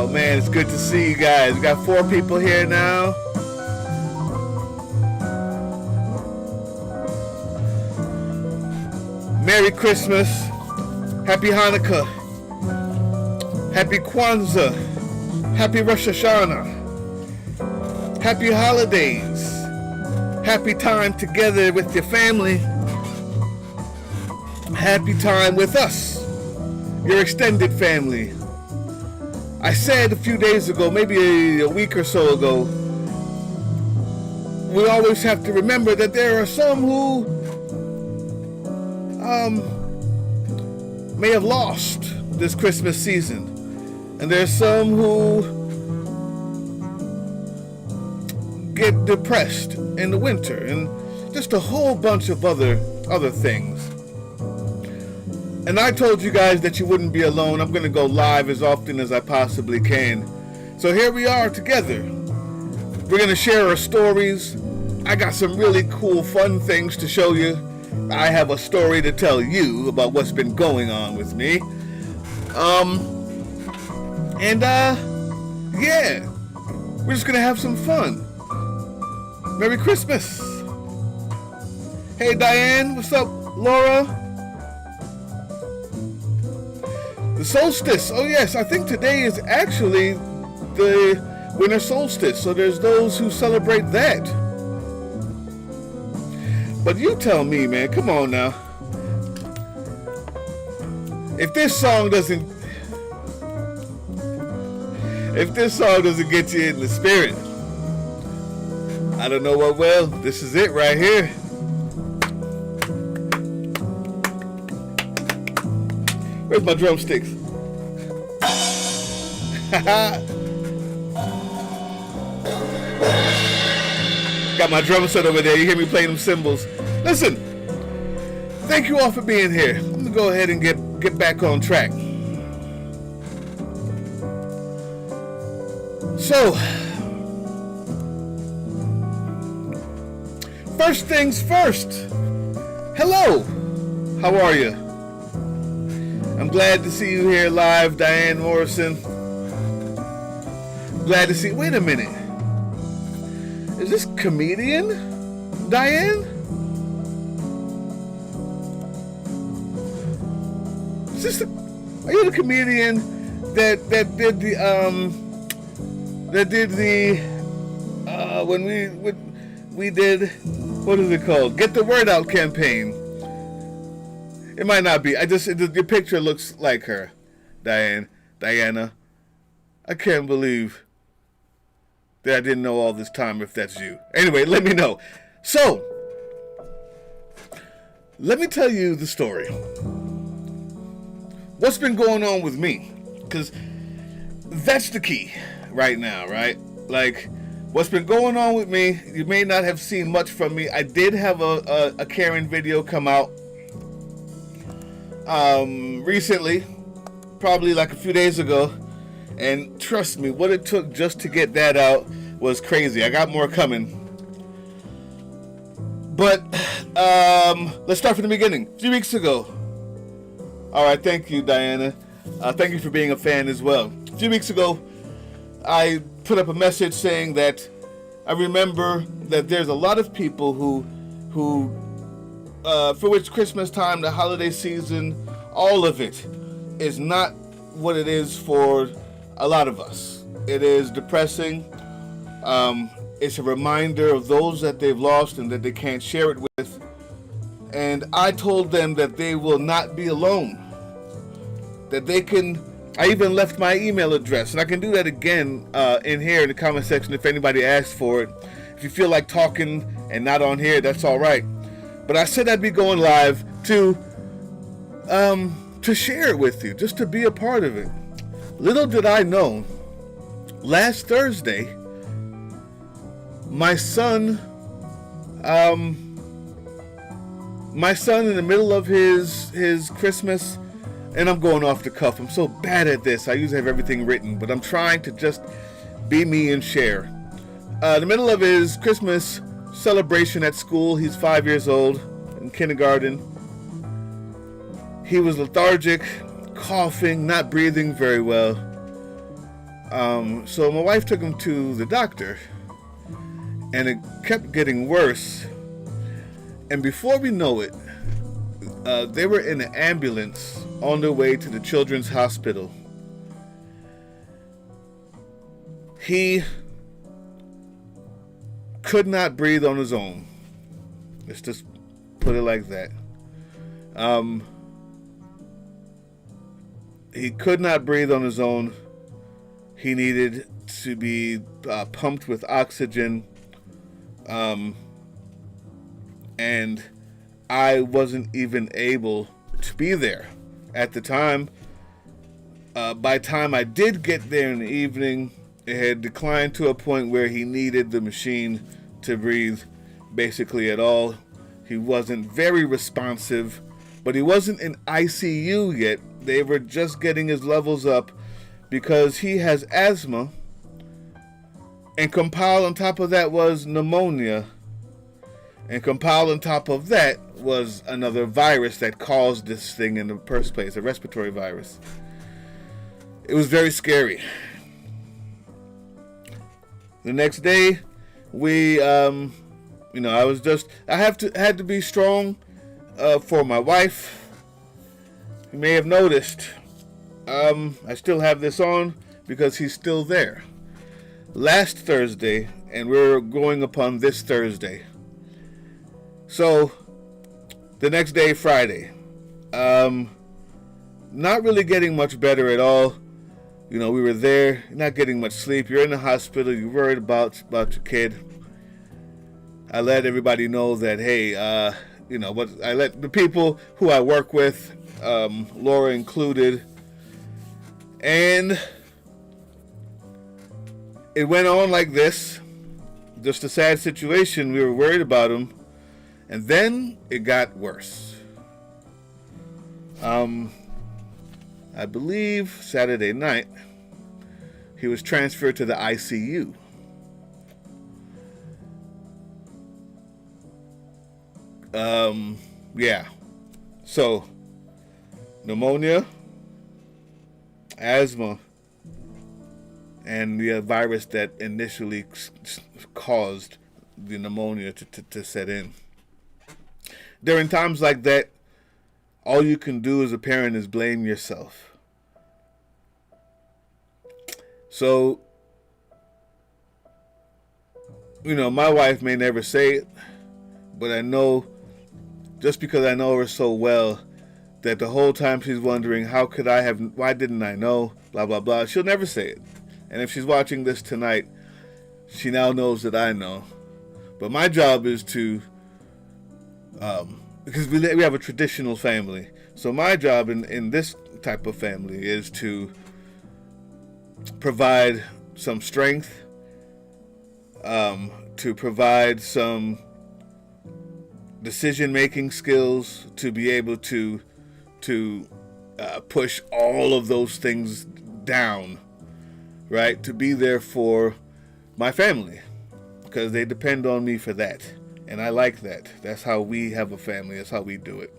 Oh man, it's good to see you guys. We got 4 people here now. Merry Christmas. Happy Hanukkah. Happy Kwanzaa. Happy Rosh Hashanah. Happy holidays. Happy time together with your family. Happy time with us, your extended family. I said a few days ago, maybe a week or so ago, we always have to remember that there are some who may have lost this Christmas season. And there's some who get depressed in the winter, and just a whole bunch of other things. And I told you guys that you wouldn't be alone. I'm going to go live as often as I possibly can. So here we are together. We're going to share our stories. I got some really cool, fun things to show you. I have a story to tell you about what's been going on with me. Yeah, we're just going to have some fun. Merry Christmas. Hey, Diane. What's up, Laura? The solstice. Oh, yes. I think today is actually the winter solstice. So there's those who celebrate that. But you tell me, man. Come on now. If this song doesn't get you in the spirit, I don't know what will. This is it right here. Where's my drumsticks? Got my drum set over there. You hear me playing them cymbals. Listen, thank you all for being here. I'm going to go ahead and get back on track. So, first things first. Hello. How are you? I'm glad to see you here live, Diane Morrison. Glad to see. Wait a minute. Is this comedian Diane? Is this are you the comedian that did the when we did, what is it called? Get the Word Out campaign. It might not be. Your picture looks like her, Diana. I can't believe that I didn't know all this time if that's you. Anyway, let me know. So, let me tell you the story. What's been going on with me? Because that's the key right now, right? Like, what's been going on with me, you may not have seen much from me. I did have a Karen video come out recently, probably like a few days ago, and trust me, what it took just to get that out was crazy. I got more coming, but let's start from the beginning. A few weeks ago, all right, thank you, Diana. Thank you for being a fan as well. A few weeks ago, I put up a message saying that I remember that there's a lot of people who for which Christmas time, the holiday season, all of it is not what it is for a lot of us. It is depressing. It's a reminder of those that they've lost and that they can't share it with. And I told them that they will not be alone. That they can. I even left my email address, and I can do that again in here in the comment section if anybody asks for it. If you feel like talking and not on here, that's all right. But I said I'd be going live to share it with you, just to be a part of it. Little did I know, last Thursday, my son in the middle of his Christmas, and I'm going off the cuff. I'm so bad at this. I usually have everything written, but I'm trying to just be me and share. In the middle of his Christmas celebration at school, he's 5 years old, in kindergarten. He was lethargic, coughing, not breathing very well. So my wife took him to the doctor, and it kept getting worse. And before we know it, they were in an ambulance on their way to the children's hospital. He could not breathe on his own. Let's just put it like that. He could not breathe on his own. He needed to be pumped with oxygen. And I wasn't even able to be there at the time. By the time I did get there in the evening, it had declined to a point where he needed the machine to breathe basically at all. He wasn't very responsive, but he wasn't in ICU yet. They were just getting his levels up because he has asthma, and compiled on top of that was pneumonia, and compiled on top of that was another virus that caused this thing in the first place, a respiratory virus. It was very scary. The next day, I had to be strong for my wife. You may have noticed, I still have this on because he's still there. Last Thursday, and we're going upon this Thursday. So, the next day, Friday, not really getting much better at all. We were there, not getting much sleep. You're in the hospital, you're worried about your kid. I let everybody know that, hey, I let the people who I work with, Laura included, and it went on like this. Just a sad situation. We were worried about him, and then it got worse. I believe Saturday night, he was transferred to the ICU. So, pneumonia, asthma, and the virus that initially caused the pneumonia to set in. During times like that, all you can do as a parent is blame yourself. So, my wife may never say it, but I know, just because I know her so well, that the whole time she's wondering, why didn't I know, blah, blah, blah. She'll never say it. And if she's watching this tonight, she now knows that I know. But my job is to, because we have a traditional family. So my job in this type of family is to provide some strength, to provide some decision-making skills, to be able to push all of those things down, right? To be there for my family, because they depend on me for that. And I like that. That's how we have a family. That's how we do it.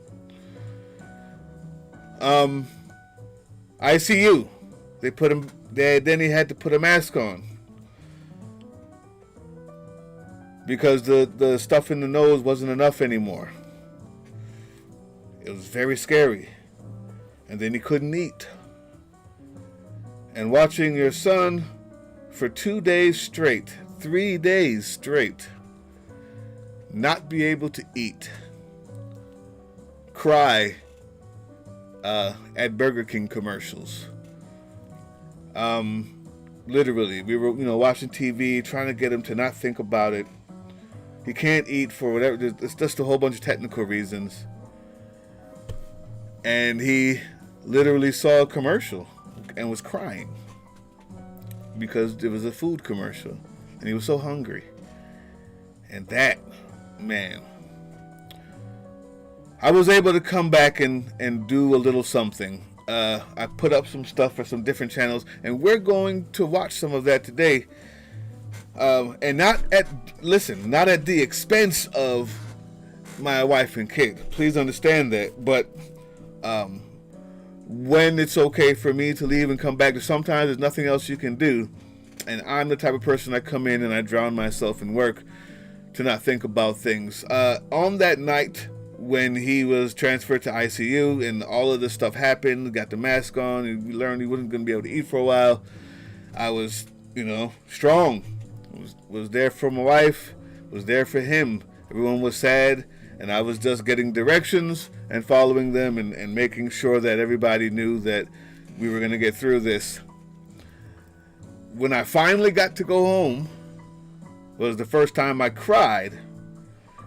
ICU. They put him there. Then he had to put a mask on because the stuff in the nose wasn't enough anymore. It was very scary. And then he couldn't eat. And watching your son for 2 days straight, 3 days straight, not be able to eat, cry at Burger King commercials. Literally, we were, watching TV, trying to get him to not think about it. He can't eat for whatever. It's just a whole bunch of technical reasons. And he literally saw a commercial and was crying because it was a food commercial, and he was so hungry. And that, man, I was able to come back and do a little something. I put up some stuff for some different channels, and we're going to watch some of that today. And not at the expense of my wife and kid. Please understand that. But when it's okay for me to leave and come back. Sometimes there's nothing else you can do. And I'm the type of person I come in and I drown myself in work to not think about things. On that night when he was transferred to ICU and all of this stuff happened, got the mask on, and we learned he wasn't going to be able to eat for a while, I was, strong. Was there for my wife, was there for him. Everyone was sad, and I was just getting directions and following them and making sure that everybody knew that we were going to get through this. When I finally got to go home, was the first time I cried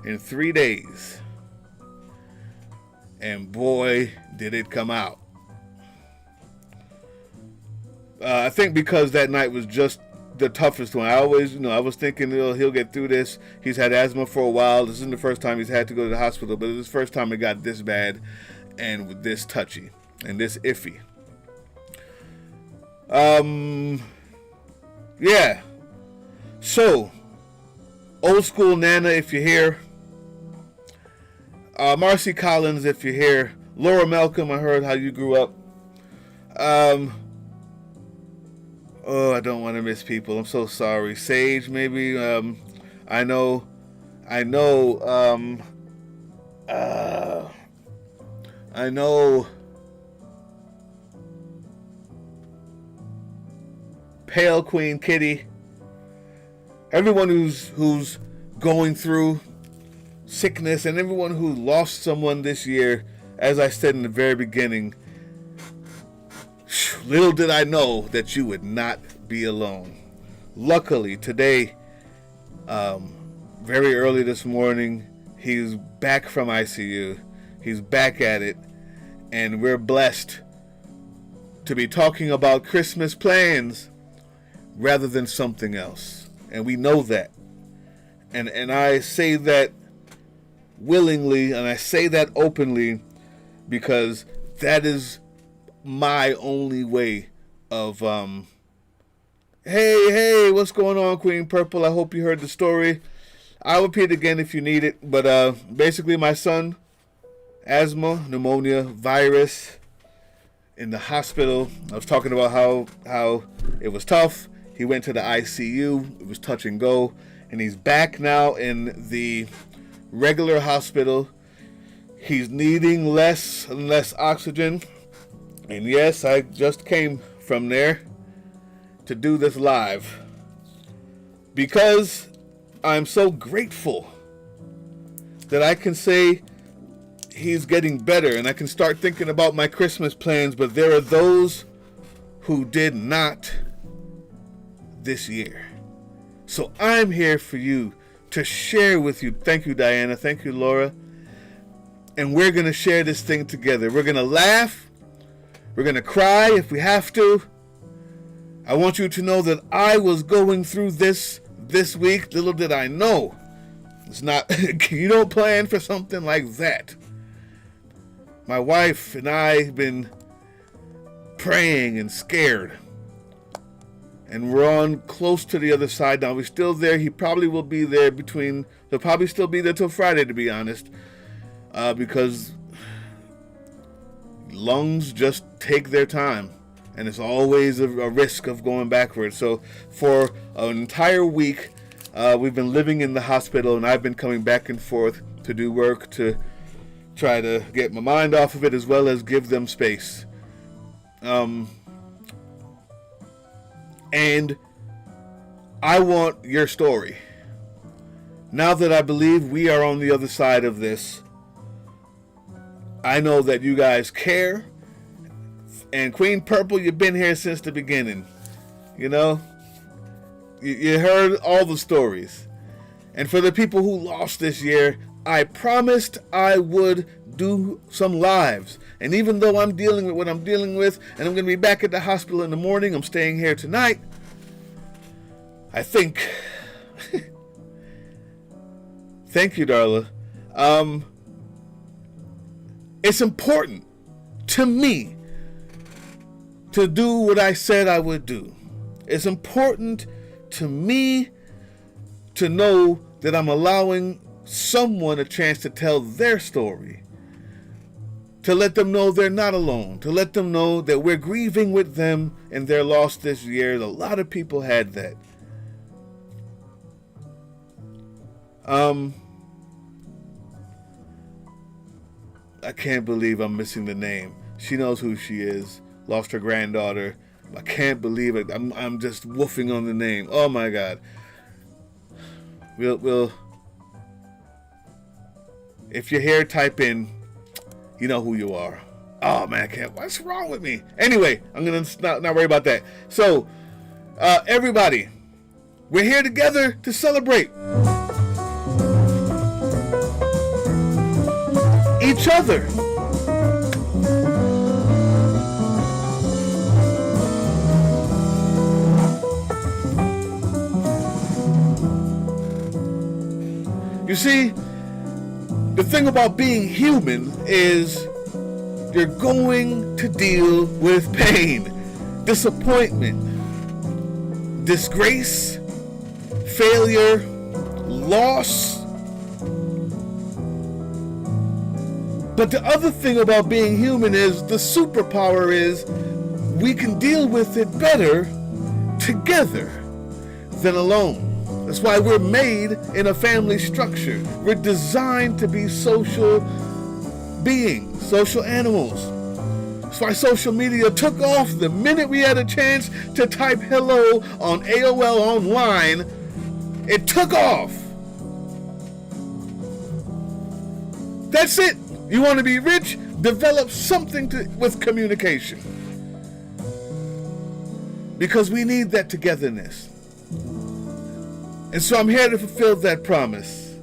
in 3 days. And boy, did it come out. I think because that night was just the toughest one. I always, I was thinking he'll get through this. He's had asthma for a while. This isn't the first time he's had to go to the hospital, but it was the first time it got this bad and this touchy and this iffy. Yeah. So, old school Nana, if you're here. Marcy Collins, if you're here. Laura Malcolm, I heard how you grew up. I don't want to miss people. I'm so sorry. Sage, maybe. I know. I know. Pale Queen Kitty. Everyone who's going through sickness and everyone who lost someone this year, as I said in the very beginning, little did I know that you would not be alone. Luckily, today, very early this morning, he's back from ICU. He's back at it, and we're blessed to be talking about Christmas plans rather than something else. And we know that. And I say that willingly, and I say that openly, because that is my only way of, hey, what's going on, Queen Purple? I hope you heard the story. I'll repeat again if you need it, but basically my son, asthma, pneumonia, virus, in the hospital. I was talking about how it was tough. He went to the ICU. It was touch and go, and he's back now in the regular hospital. He's needing less and less oxygen. And yes, I just came from there to do this live because I'm so grateful that I can say he's getting better and I can start thinking about my Christmas plans, but there are those who did not this year. So I'm here for you to share with you. Thank you, Diana. Thank you, Laura. And we're going to share this thing together. We're going to laugh. We're going to cry if we have to. I want you to know that I was going through this week. Little did I know. It's not, you don't plan for something like that. My wife and I have been praying and scared. And we're on close to the other side now. We're still there. He probably will be there he'll probably still be there till Friday, to be honest. Because lungs just take their time. And it's always a risk of going backwards. So for an entire week, we've been living in the hospital, and I've been coming back and forth to do work to try to get my mind off of it, as well as give them space. And I want your story. Now that I believe we are on the other side of this, I know that you guys care. And Queen Purple, you've been here since the beginning. You know? You heard all the stories. And for the people who lost this year, I promised I would do some lives. And even though I'm dealing with what I'm dealing with, and I'm going to be back at the hospital in the morning, I'm staying here tonight, I think... Thank you, Darla. It's important to me to do what I said I would do. It's important to me to know that I'm allowing someone a chance to tell their story. to let them know they're not alone, to let them know that we're grieving with them and their loss this year. A lot of people had that. I can't believe I'm missing the name. She knows who she is. Lost her granddaughter. I can't believe it. I'm just woofing on the name. Oh my God. We'll if you're here, type in. You know who you are. Oh man, I can't. What's wrong with me? Anyway, I'm gonna not worry about that. So, everybody, we're here together to celebrate each other. You see, the thing about being human is you're going to deal with pain, disappointment, disgrace, failure, loss. But the other thing about being human is the superpower is we can deal with it better together than alone. That's why we're made in a family structure. We're designed to be social beings, social animals. That's why social media took off the minute we had a chance to type hello on AOL online. It took off. That's it. You want to be rich? Develop something with communication. Because we need that togetherness. And so I'm here to fulfill that promise.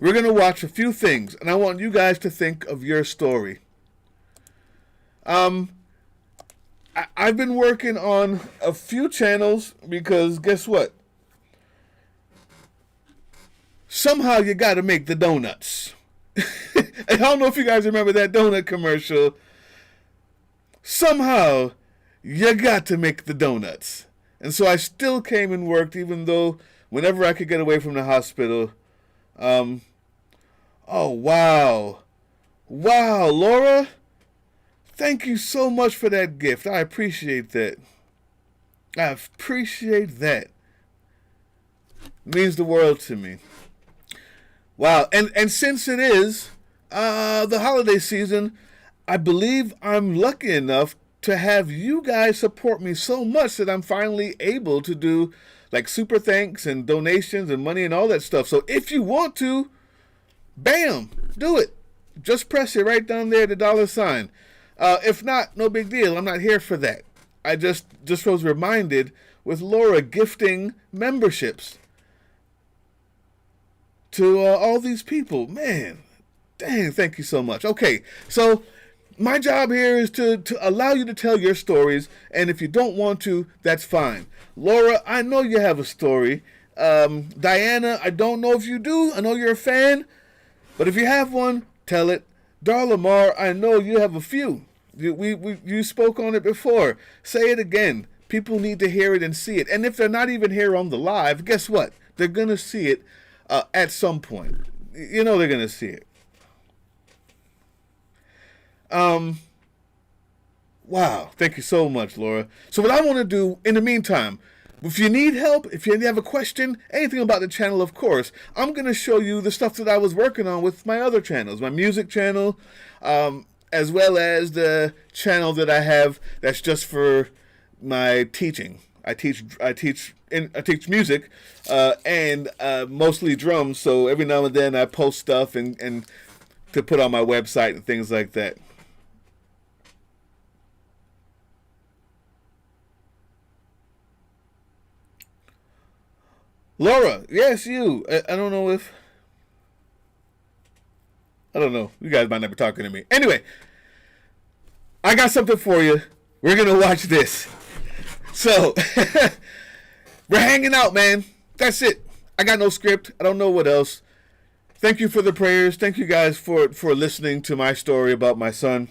We're going to watch a few things, and I want you guys to think of your story. I've been working on a few channels because guess what? Somehow you got to make the donuts. I don't know if you guys remember that donut commercial. Somehow you got to make the donuts. And so I still came and worked, even though whenever I could get away from the hospital. Oh, wow. Wow, Laura. Thank you so much for that gift. I appreciate that. I appreciate that. It means the world to me. Wow. And since it is the holiday season, I believe I'm lucky enough to have you guys support me so much that I'm finally able to do like super thanks and donations and money and all that stuff. So if you want to, bam, do it. Just press it right down there, the $sign. If not, no big deal. I'm not here for that. I just was reminded with Laura gifting memberships to all these people. Man, dang, thank you so much. Okay, so my job here is to allow you to tell your stories, and if you don't want to, that's fine. Laura, I know you have a story. Diana, I don't know if you do. I know you're a fan, but if you have one, tell it. Darla Mar, I know you have a few. You spoke on it before. Say it again. People need to hear it and see it. And if they're not even here on the live, guess what? They're going to see it at some point. You know they're going to see it. Wow, thank you so much, Laura. So what I want to do in the meantime, if you need help, if you have a question, anything about the channel, of course, I'm going to show you the stuff that I was working on with my other channels, my music channel, as well as the channel that I have that's just for my teaching. I teach music, and mostly drums, so every now and then I post stuff and to put on my website and things like that. Laura, yes, you. I don't know if... I don't know. You guys might not be talking to me. Anyway, I got something for you. We're going to watch this. So, we're hanging out, man. That's it. I got no script. I don't know what else. Thank you for the prayers. Thank you guys for listening to my story about my son.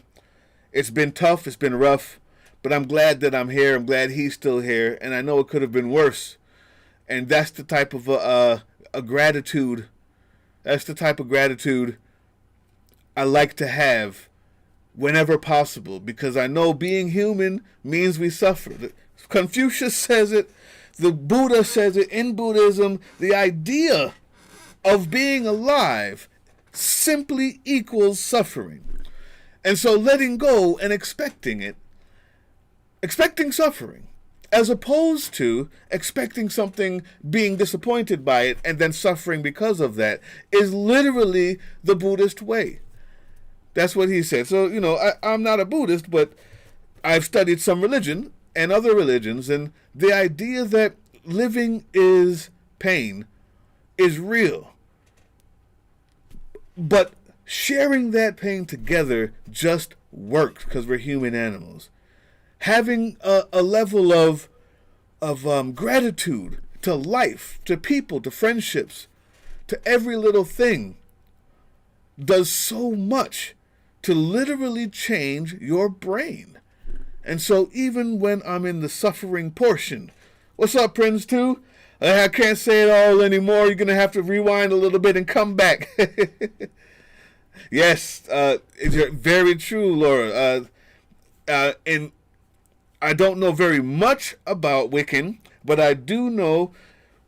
It's been tough. It's been rough. But I'm glad that I'm here. I'm glad he's still here. And I know it could have been worse. And that's the type of a gratitude. That's the type of gratitude I like to have whenever possible, because I know being human means we suffer. Confucius says it, the Buddha says it. In Buddhism, the idea of being alive simply equals suffering. And so letting go and expecting suffering, as opposed to expecting something, being disappointed by it, and then suffering because of that, is literally the Buddhist way. That's what he said. So, I'm not a Buddhist, but I've studied some religion and other religions, and the idea that living is pain is real. But sharing that pain together just works because we're human animals. Having a level of gratitude to life, to people, to friendships, to every little thing does so much to literally change your brain. And so even when I'm in the suffering portion, what's up, Prince 2? I can't say it all anymore. You're going to have to rewind a little bit and come back. Yes, it's very true, Laura. And I don't know very much about Wiccan, but I do know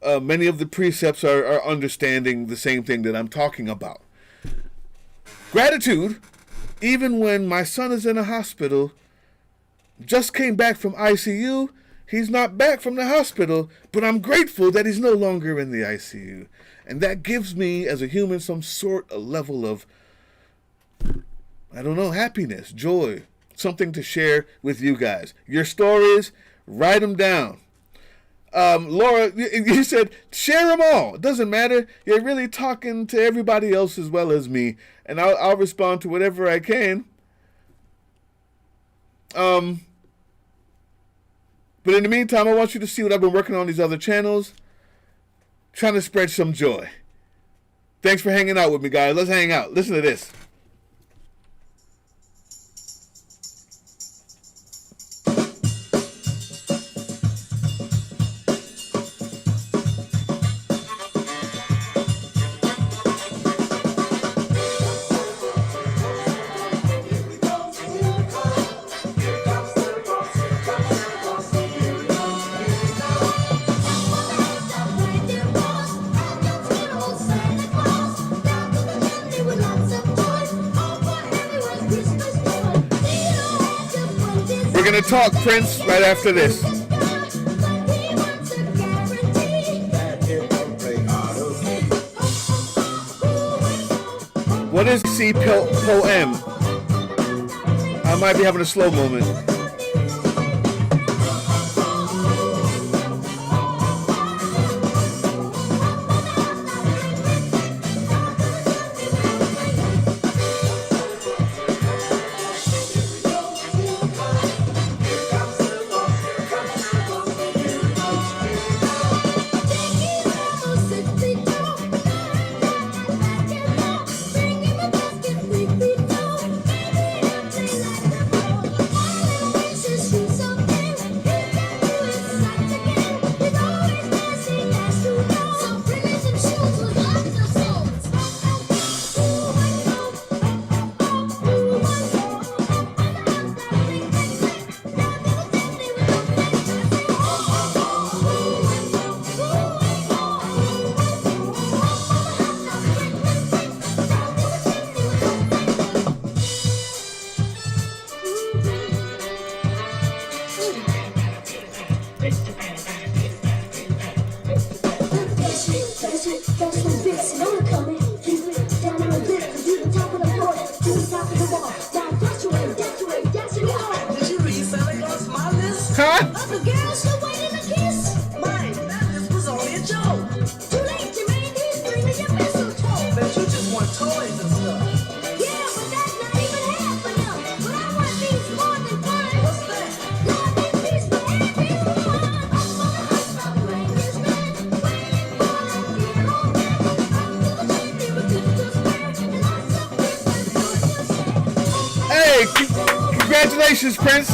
many of the precepts are understanding the same thing that I'm talking about. Gratitude, even when my son is in a hospital, just came back from ICU. He's not back from the hospital, but I'm grateful that he's no longer in the ICU. And that gives me, as a human, some sort of level of, happiness, joy, something to share with you guys. Your stories, write them down. Laura, you said share them all. It doesn't matter. You're really talking to everybody else as well as me, and I'll respond to whatever I can. But in the meantime, I want you to see what I've been working on these other channels, trying to spread some joy. Thanks for hanging out with me, guys. Let's hang out. Listen to this. We're going to talk, Prince, right after this. What is C-Poem? I might be having a slow moment. Congratulations, Prince.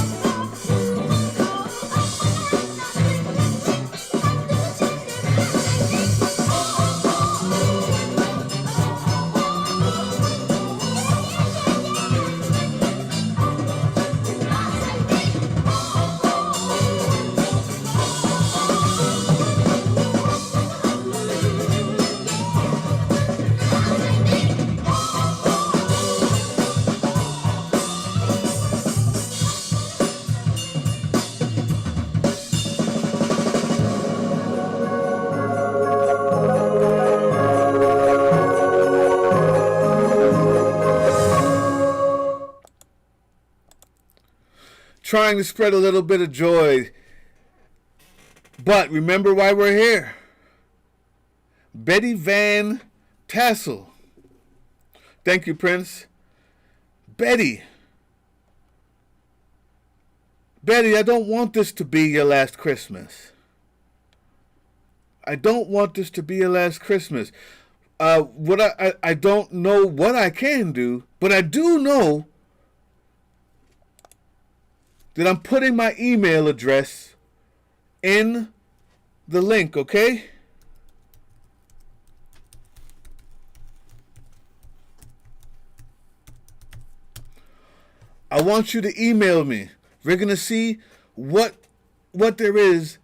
trying to spread a little bit of joy. But remember why we're here. Betty Van Tassel. Thank you, Prince. Betty, I don't want this to be your last Christmas. I don't want this to be your last Christmas. I don't know what I can do, but I do know that I'm putting my email address in the link, okay? I want you to email me. We're going to see what there is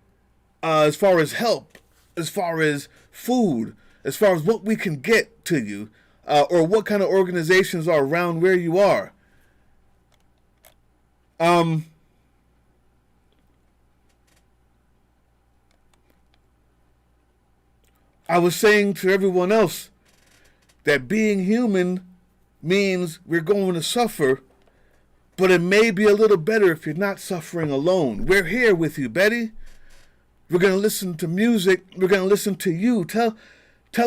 as far as help, as far as food, as far as what we can get to you, or what kind of organizations are around where you are. I was saying to everyone else that being human means we're going to suffer, but it may be a little better if you're not suffering alone. We're here with you, Betty. We're going to listen to music. We're going to listen to you. Tell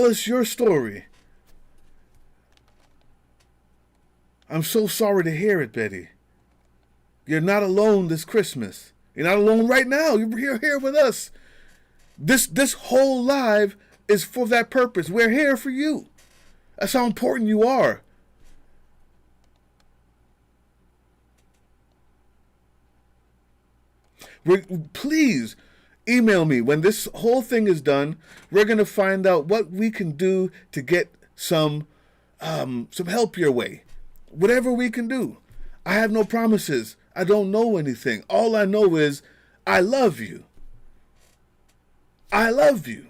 us your story. I'm so sorry to hear it, Betty. You're not alone this Christmas. You're not alone right now. You're here with us. This whole live is for that purpose. We're here for you. That's how important you are. Please email me when this whole thing is done. We're going to find out what we can do to get some help your way. Whatever we can do. I have no promises. I don't know anything. All I know is I love you. I love you.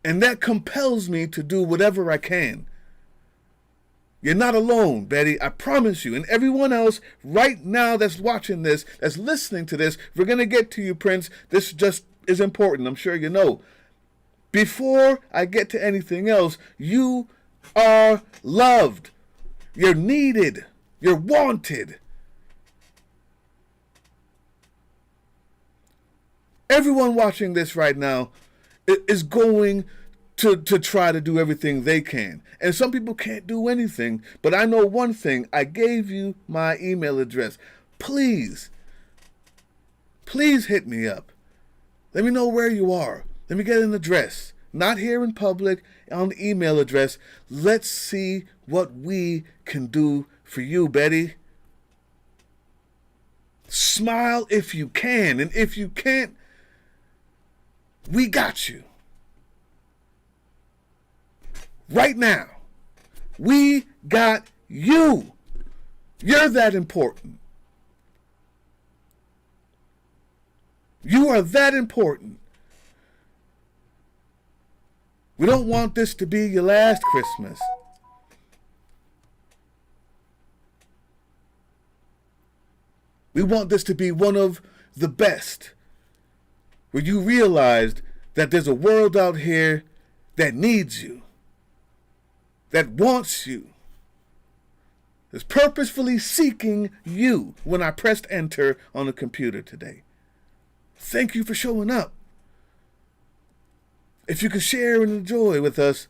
And that compels me to do whatever I can. You're not alone, Betty. I promise you. And everyone else right now that's watching this, that's listening to this, we're going to get to you, Prince. This just is important. I'm sure you know. Before I get to anything else, you are loved. You're needed. You're wanted. Everyone watching this right now is going to try to do everything they can. And some people can't do anything. But I know one thing. I gave you my email address. Please hit me up. Let me know where you are. Let me get an address. Not here in public, on the email address. Let's see what we can do for you, Betty. Smile if you can. And if you can't, we got you. Right now, we got you. You're that important. You are that important. We don't want this to be your last Christmas. We want this to be one of the best, where you realized that there's a world out here that needs you, that wants you, is purposefully seeking you when I pressed enter on the computer today. Thank you for showing up. If you could share in the joy with us,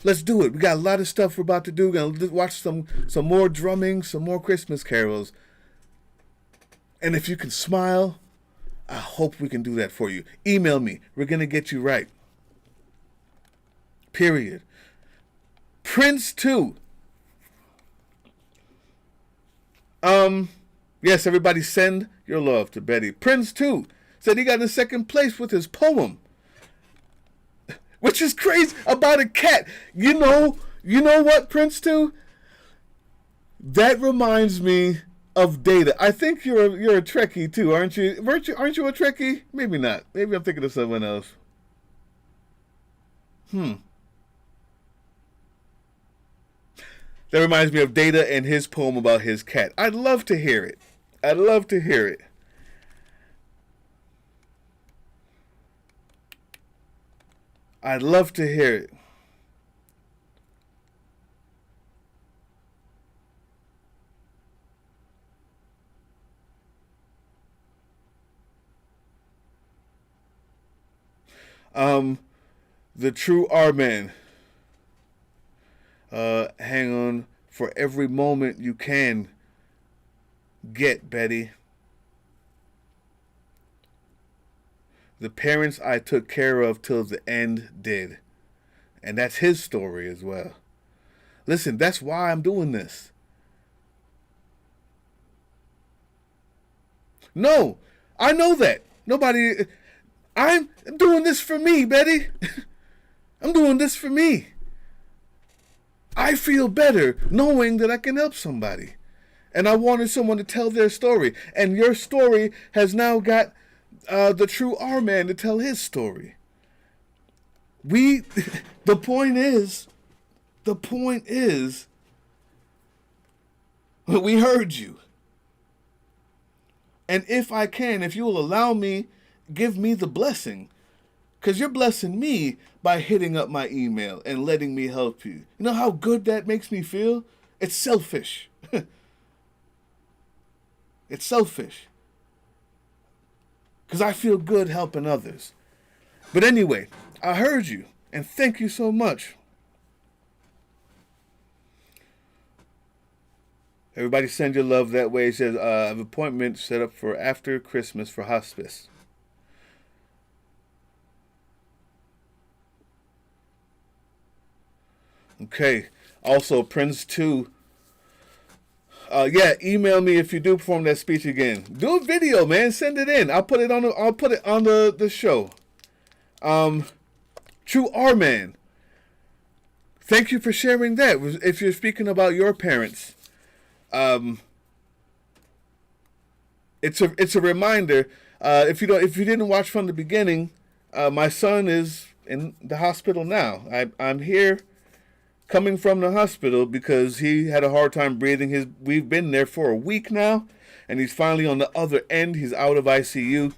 let's do it. We got a lot of stuff we're about to do. We're going to watch some more drumming, some more Christmas carols. And if you can smile, I hope we can do that for you. Email me. We're going to get you right. Period. Prince 2. Yes, everybody send your love to Betty. Prince 2 said he got in second place with his poem, which is crazy, about a cat. You know what, Prince 2? That reminds me of Data. I think you're a Trekkie too, aren't you? Aren't you a Trekkie? Maybe not. Maybe I'm thinking of someone else. That reminds me of Data and his poem about his cat. I'd love to hear it. I'd love to hear it. I'd love to hear it. The true R-Man. Hang on for every moment you can get, Betty. The parents I took care of till the end did. And that's his story as well. Listen, that's why I'm doing this. No, I know that. I'm doing this for me, Betty. I'm doing this for me. I feel better knowing that I can help somebody. And I wanted someone to tell their story. And your story has now got the true R-Man to tell his story. The point is, we heard you. And if you will allow me, give me the blessing. Because you're blessing me by hitting up my email and letting me help you. You know how good that makes me feel? It's selfish. It's selfish. Because I feel good helping others. But anyway, I heard you. And thank you so much. Everybody send your love that way. It says, I have an appointment set up for after Christmas for hospice. Okay. Also, Prince 2. Email me if you do perform that speech again. Do a video, man. Send it in. I'll put it on the show. True R-Man. Thank you for sharing that. If you're speaking about your parents, it's a reminder. If you didn't watch from the beginning, my son is in the hospital now. I'm here, coming from the hospital because he had a hard time breathing. We've been there for a week now, and he's finally on the other end. He's out of ICU.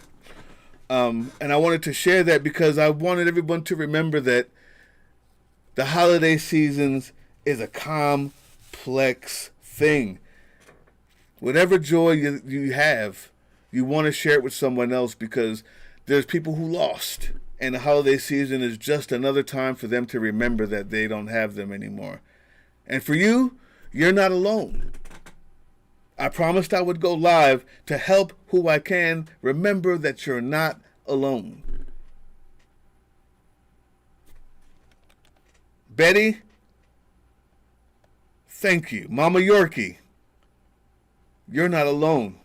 And I wanted to share that because I wanted everyone to remember that the holiday seasons is a complex thing. Whatever joy you have, you want to share it with someone else because there's people who lost. And the holiday season is just another time for them to remember that they don't have them anymore. And for you, you're not alone. I promised I would go live to help who I can remember that you're not alone. Betty, thank you. Mama Yorkie, you're not alone.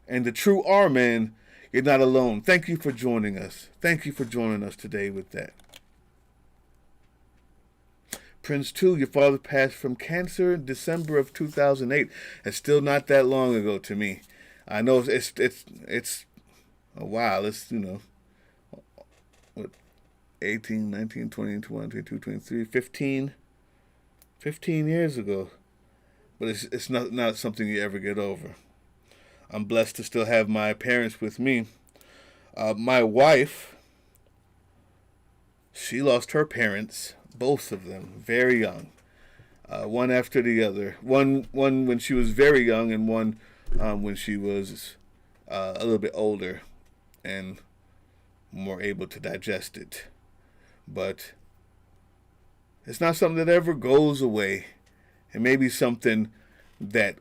And the true R-Man, you're not alone. Thank you for joining us. Thank you for joining us today with that. Prince 2, your father passed from cancer in December of 2008. It's still not that long ago to me. I know it's a while. It's, what, 18, 19, 20, 21, 22, 23, 15 years ago. But it's not something you ever get over. I'm blessed to still have my parents with me. My wife, she lost her parents, both of them, very young. One after the other. One when she was very young and one when she was a little bit older and more able to digest it. But it's not something that ever goes away. It may be something that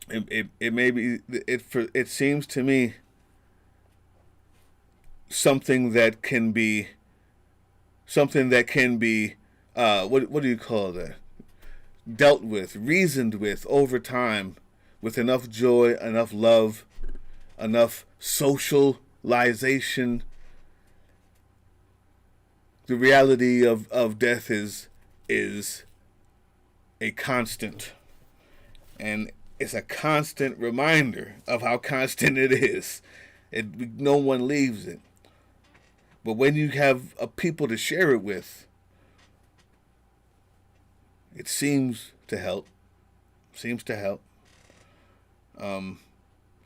it seems to me something that can be what do you call that? Dealt with, reasoned with over time, with enough joy, enough love, enough socialization. The reality of death is a constant, and it's a constant reminder of how constant it is. No one leaves it. But when you have people to share it with, it seems to help.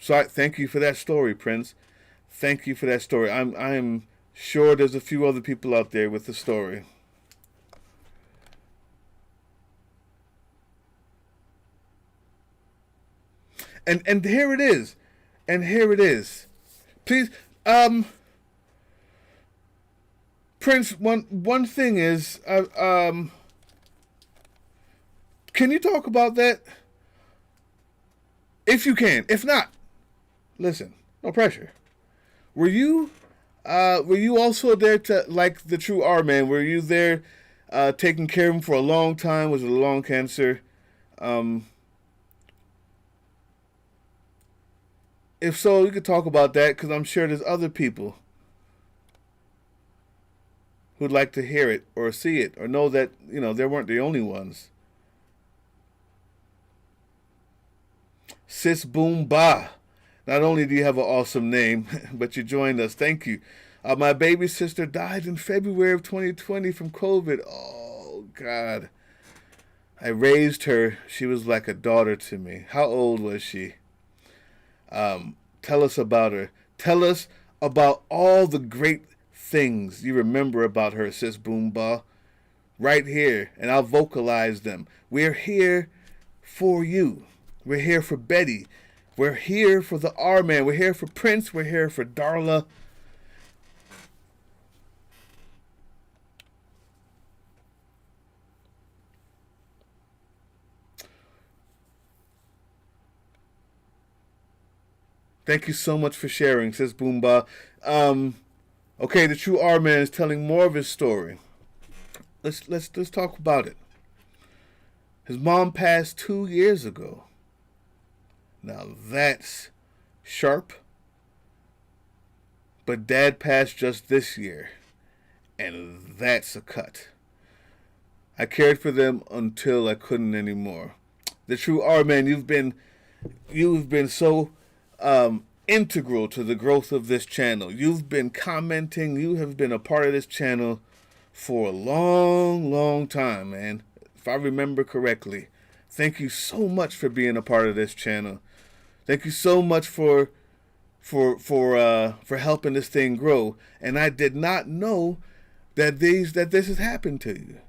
So I thank you for that story, Prince. Thank you for that story. I'm sure there's a few other people out there with the story. And here it is. Please, Prince, one thing is, can you talk about that? If you can. If not, listen, no pressure. Were you also there to, like the true R man? Were you there, taking care of him for a long time? Was it a long cancer? Um, if so, you could talk about that because I'm sure there's other people who'd like to hear it or see it or know that they weren't the only ones. Sis Boom Ba. Not only do you have an awesome name, but you joined us. Thank you. My baby sister died in February of 2020 from COVID. Oh, God. I raised her. She was like a daughter to me. How old was she? Tell us about her. Tell us about all the great things you remember about her, Sis Boomba. Right here, and I'll vocalize them. We're here for you. We're here for Betty. We're here for the R-Man. We're here for Prince. We're here for Darla. Thank you so much for sharing, says Boomba. Okay, the true R-Man is telling more of his story. Let's talk about it. His mom passed 2 years ago. Now that's sharp. But Dad passed just this year, and that's a cut. I cared for them until I couldn't anymore. The true R-Man, you've been so integral to the growth of this channel. You've been commenting. You have been a part of this channel for a long, long time, man. If I remember correctly. Thank you so much for being a part of this channel. Thank you so much for helping this thing grow. And I did not know that this has happened to you.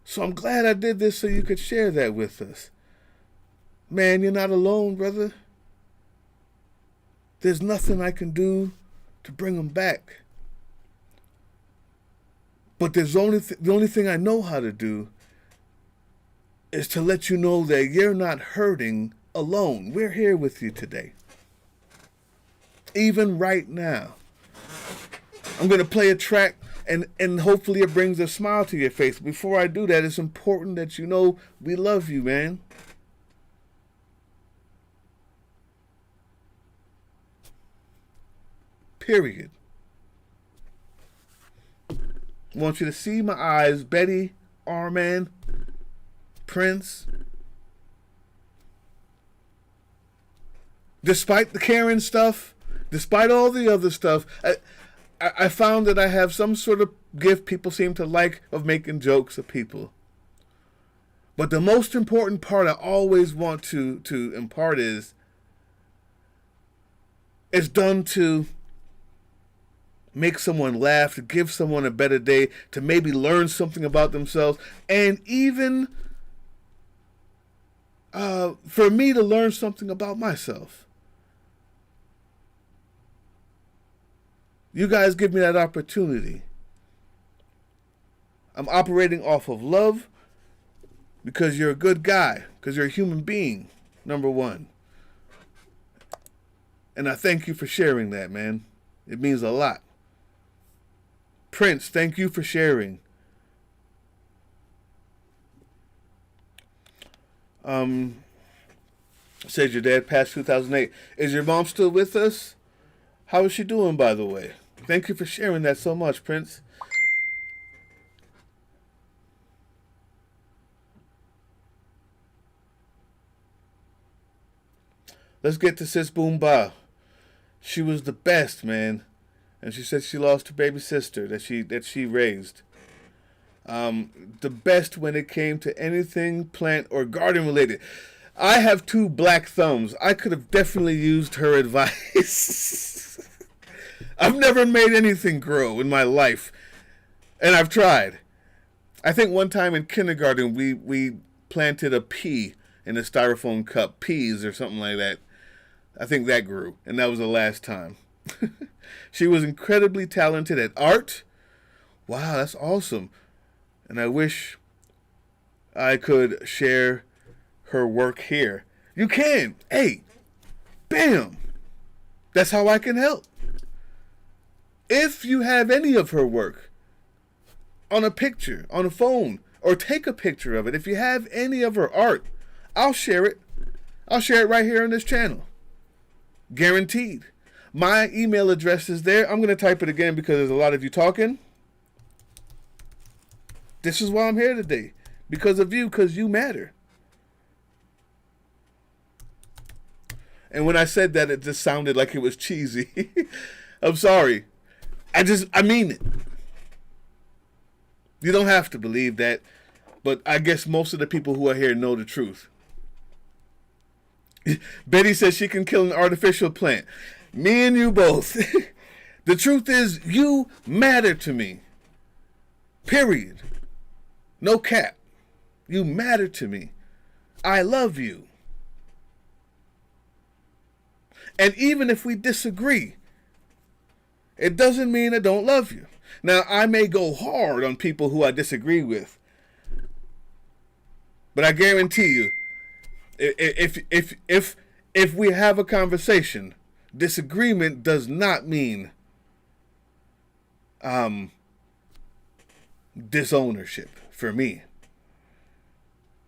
So I'm glad I did this so you could share that with us. Man, you're not alone, brother. There's nothing I can do to bring them back. But the only thing I know how to do is to let you know that you're not hurting alone. We're here with you today. Even right now. I'm going to play a track and hopefully it brings a smile to your face. Before I do that, it's important that you know we love you, man. Period. I want you to see my eyes, Betty, R-Man, Prince. Despite the Karen stuff, despite all the other stuff, I found that I have some sort of gift people seem to like of making jokes of people. But the most important part I always want to impart is it's done to make someone laugh, to give someone a better day, to maybe learn something about themselves, and even for me to learn something about myself. You guys give me that opportunity. I'm operating off of love because you're a good guy, because you're a human being, number one. And I thank you for sharing that, man. It means a lot. Prince, thank you for sharing. Says your dad passed 2008. Is your mom still with us? How is she doing, by the way? Thank you for sharing that so much, Prince. Let's get to Sis Boomba. She was the best, man. And she said she lost her baby sister that she raised. The best when it came to anything plant or garden related. I have 2 black thumbs. I could have definitely used her advice. I've never made anything grow in my life. And I've tried. I think one time in kindergarten we planted a pea in a styrofoam cup. Peas or something like that. I think that grew. And that was the last time. She was incredibly talented at art, Wow, that's awesome. And I wish I could share her work here. You can. Hey, bam. That's how I can help. If you have any of her work on a picture, on a phone, or take a picture of it, if you have any of her art, I'll share it. I'll share it right here on this channel. Guaranteed. My email address is there. I'm going to type it again because there's a lot of you talking. This is why I'm here today. Because of you, because you matter. And when I said that, it just sounded like it was cheesy. I'm sorry. I mean it. You don't have to believe that, but I guess most of the people who are here know the truth. Betty says she can kill an artificial plant. Me and you both. The truth is, you matter to me. Period. No cap. You matter to me. I love you. And even if we disagree, it doesn't mean I don't love you. Now, I may go hard on people who I disagree with, but I guarantee you, if we have a conversation, disagreement does not mean disownership for me.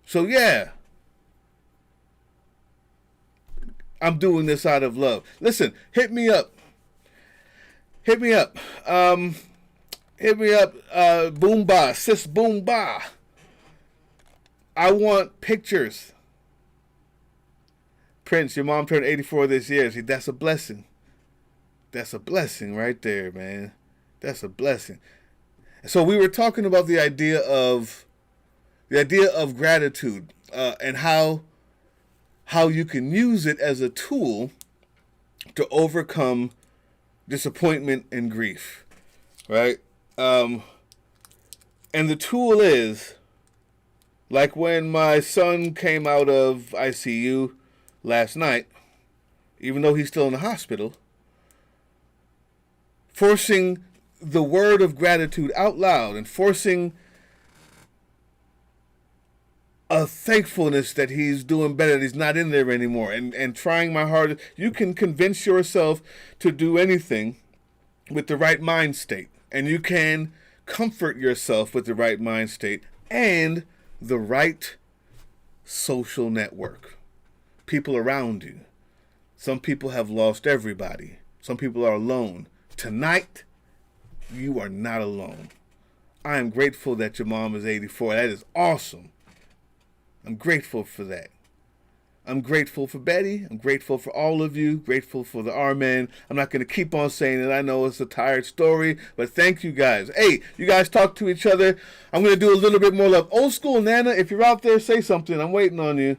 So yeah, I'm doing this out of love. Listen, hit me up. Hit me up. Boomba, sis Boomba. I want pictures. Prince, your mom turned 84 this year. See, that's a blessing. That's a blessing right there, man. That's a blessing. So we were talking about the idea of gratitude and how you can use it as a tool to overcome disappointment and grief, right? And the tool is, like when my son came out of ICU last night, even though he's still in the hospital, forcing the word of gratitude out loud and forcing a thankfulness that he's doing better, that he's not in there anymore, and trying my hardest. You can convince yourself to do anything with the right mind state, and you can comfort yourself with the right mind state and the right social network. People around you. Some people have lost everybody. Some people are alone. Tonight, you are not alone. I am grateful that your mom is 84. That is awesome. I'm grateful for that. I'm grateful for Betty. I'm grateful for all of you. Grateful for the R-Men. I'm not going to keep on saying it. I know it's a tired story, but thank you guys. Hey, you guys talk to each other. I'm going to do a little bit more love. Old school Nana, if you're out there, say something. I'm waiting on you.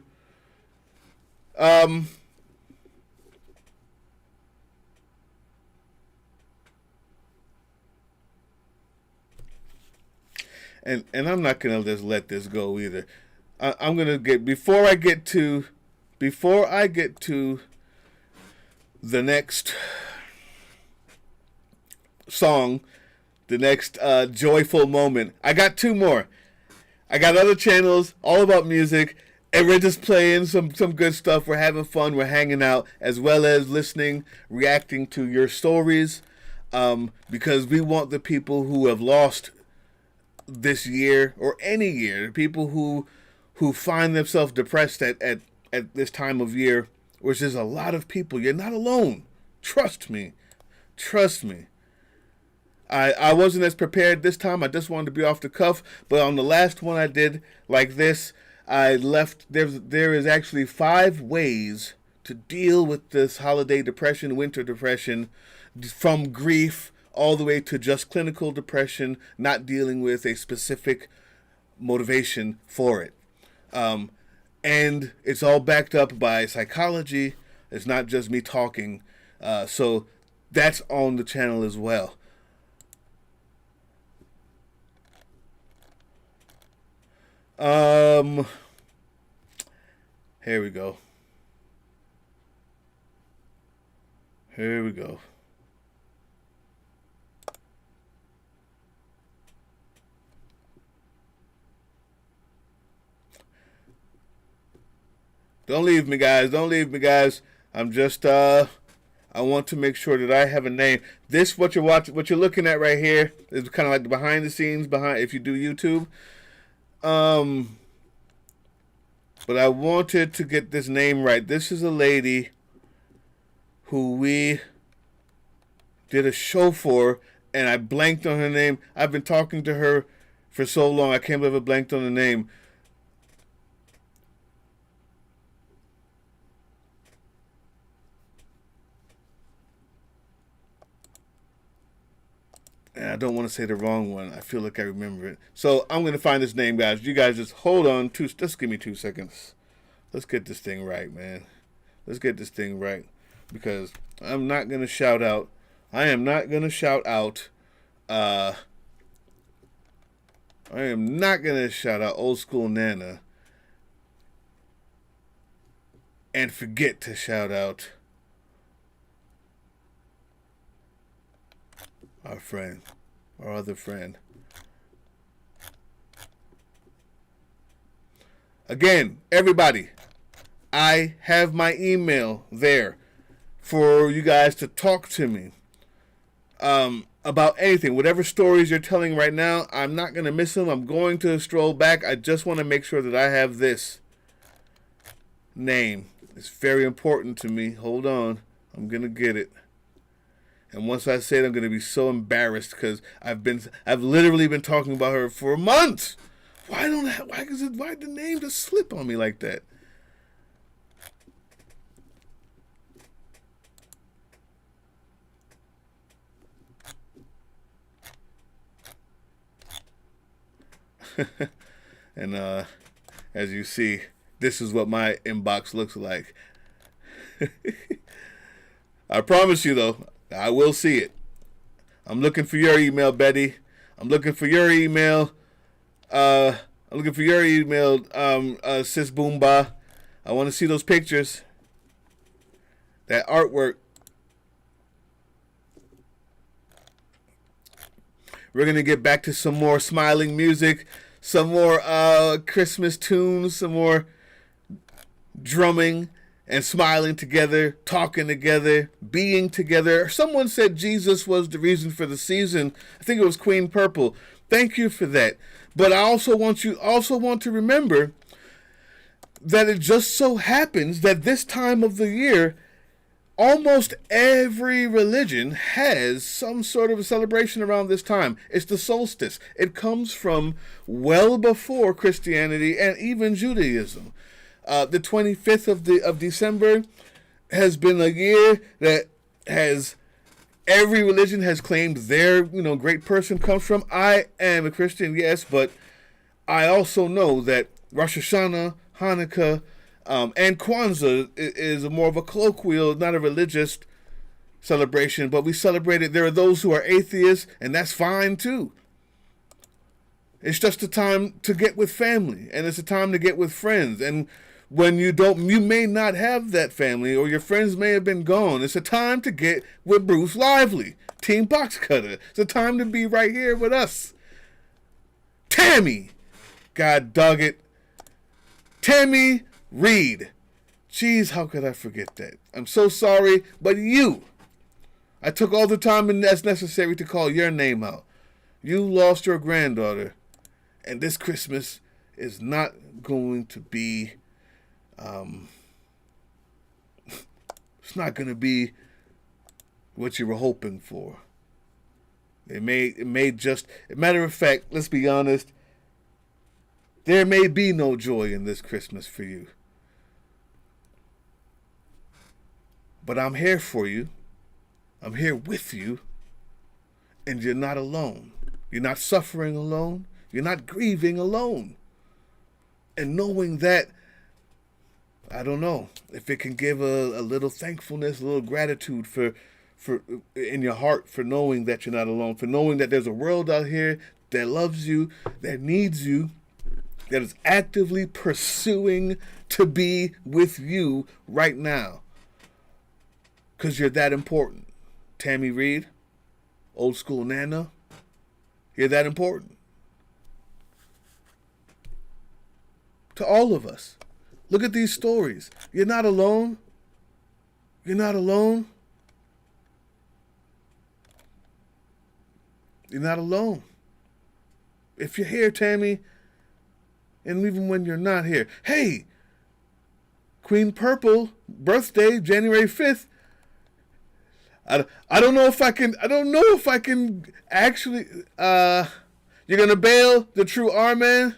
And I'm not going to just let this go either. I'm going to get, before I get to the next song, the next joyful moment, I got two more. I got other channels all about music, and we're just playing some good stuff. We're having fun. We're hanging out, as well as listening, reacting to your stories, because we want the people who have lost this year or any year, the people who find themselves depressed at this time of year, which is a lot of people. You're not alone. Trust me. Trust me. I wasn't as prepared this time. I just wanted to be off the cuff. But on the last one I did like this, I left, there is actually 5 ways to deal with this holiday depression, winter depression, from grief all the way to just clinical depression, not dealing with a specific motivation for it. And it's all backed up by psychology. It's not just me talking. So that's on the channel as well. Here we go. Here we go. Don't leave me, guys. Don't leave me, guys. I'm just I want to make sure that I have a name. This what you're watching, what you're looking at right here is kind of like the behind the scenes behind if you do YouTube. But I wanted to get this name right. This is a lady who we did a show for, and I blanked on her name. I've been talking to her for so long, I can't believe I blanked on the name. And I don't want to say the wrong one. I feel like I remember it. So I'm going to find this name, guys. You guys just hold on. Just give me 2 seconds. Let's get this thing right, man. Let's get this thing right. Because I'm not going to shout out. I am not going to shout out. I am not going to shout out Old School Nana. And forget to shout out our friend, our other friend. Again, everybody, I have my email there for you guys to talk to me about anything. Whatever stories you're telling right now, I'm not going to miss them. I'm going to stroll back. I just want to make sure that I have this name. It's very important to me. Hold on. I'm going to get it. And once I say it, I'm going to be so embarrassed because I've literally been talking about her for months. Why did the name just slip on me like that? And as you see, this is what my inbox looks like. I promise you, though, I will see it. I'm looking for your email, Betty. I'm looking for your email. Sis Boomba. I want to see those pictures. That artwork. We're going to get back to some more smiling music, some more Christmas tunes, some more drumming and smiling together, talking together, being together. Someone said Jesus was the reason for the season. I think it was Queen Purple. Thank you for that. But I also want to remember that it just so happens that this time of the year, almost every religion has some sort of a celebration around this time. It's the solstice. It comes from well before Christianity and even Judaism. The 25th of December has been a year that has every religion has claimed their great person comes from. I am a Christian, yes, but I also know that Rosh Hashanah, Hanukkah, and Kwanzaa is more of a colloquial, not a religious celebration, but we celebrate it. There are those who are atheists, and that's fine too. It's just a time to get with family, and it's a time to get with friends. And when you may not have that family, or your friends may have been gone, it's a time to get with Bruce Lively, Team Box Cutter. It's a time to be right here with us. Tammy, God dog it, Tammy Reed. Jeez, how could I forget that? I'm so sorry, but I took all the time that's necessary to call your name out. You lost your granddaughter, and this Christmas is not going to be, it's not going to be what you were hoping for. It may just, matter of fact, let's be honest, there may be no joy in this Christmas for you. But I'm here for you. I'm here with you. And you're not alone. You're not suffering alone. You're not grieving alone. And knowing that, I don't know, if it can give a little thankfulness, a little gratitude for in your heart for knowing that you're not alone, for knowing that there's a world out here that loves you, that needs you, that is actively pursuing to be with you right now. Because you're that important. Tammy Reed, Old School Nana, you're that important. To all of us. Look at these stories. You're not alone. You're not alone. You're not alone. If you're here, Tammy, and even when you're not here, hey, Queen Purple, birthday, January 5th. I don't know if I can actually, you're going to bail the true R-Man?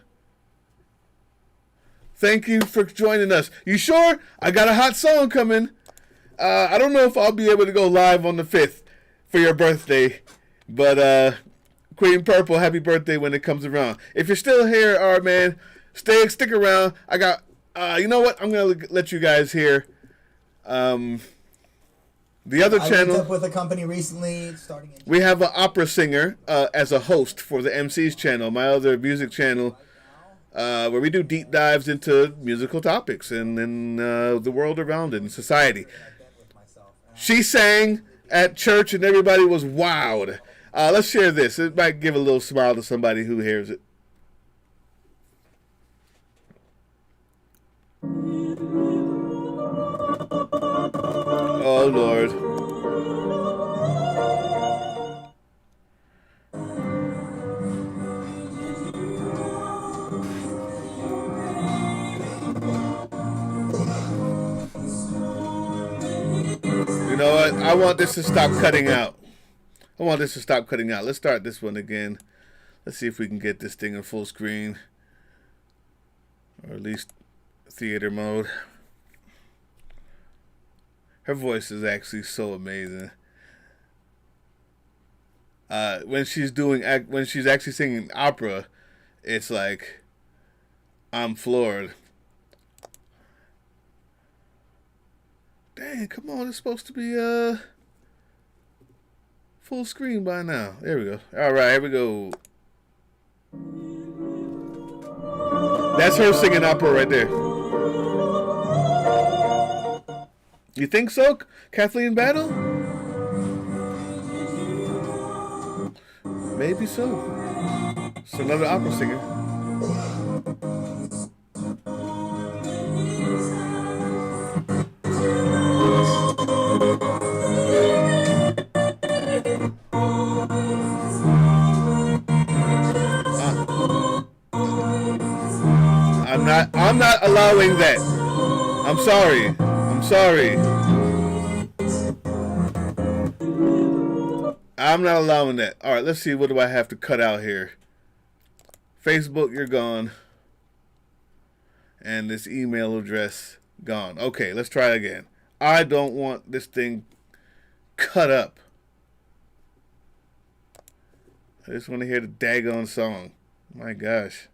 Thank you for joining us. You sure? I got a hot song coming. I don't know if I'll be able to go live on the 5th for your birthday, but Queen Purple, happy birthday when it comes around. If you're still here, R-Man, stick around. I got, you know what? I'm going to let you guys hear the other channel. I linked up with a company recently. We have an opera singer as a host for the MC's channel, my other music channel, where we do deep dives into musical topics and the world around it and society. She sang at church and everybody was wowed. Let's share this. It might give a little smile to somebody who hears it. Oh, Lord. You know what? I want this to stop cutting out. Let's start this one again. Let's see if we can get this thing in full screen. Or at least theater mode. Her voice is actually so amazing. When she's actually singing opera, it's like I'm floored. Dang, come on, it's supposed to be full screen by now. There we go. All right, here we go. That's her singing opera right there. You think so, Kathleen Battle? Maybe so. It's another opera singer. I'm not allowing that. I'm sorry. I'm not allowing that. All right, let's see. What do I have to cut out here? Facebook, you're gone. And this email address, gone. Okay, let's try it again. I don't want this thing cut up. I just want to hear the daggone song. My gosh.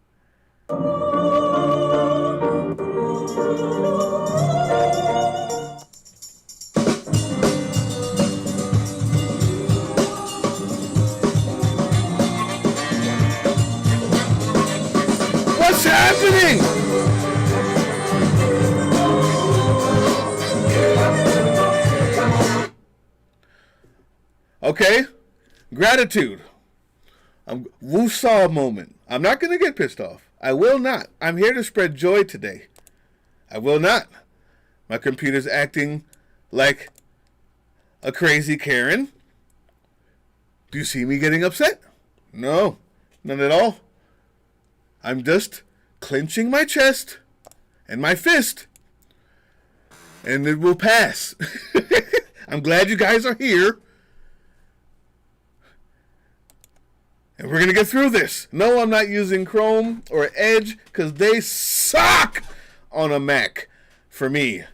What's happening? Okay, gratitude. Woo-saw moment. I'm not going to get pissed off. I will not. I'm here to spread joy today. I will not. My computer's acting like a crazy Karen. Do you see me getting upset? No, none at all. I'm just clenching my chest and my fist, and it will pass. I'm glad you guys are here. And we're going to get through this. No, I'm not using Chrome or Edge because they suck on a Mac for me.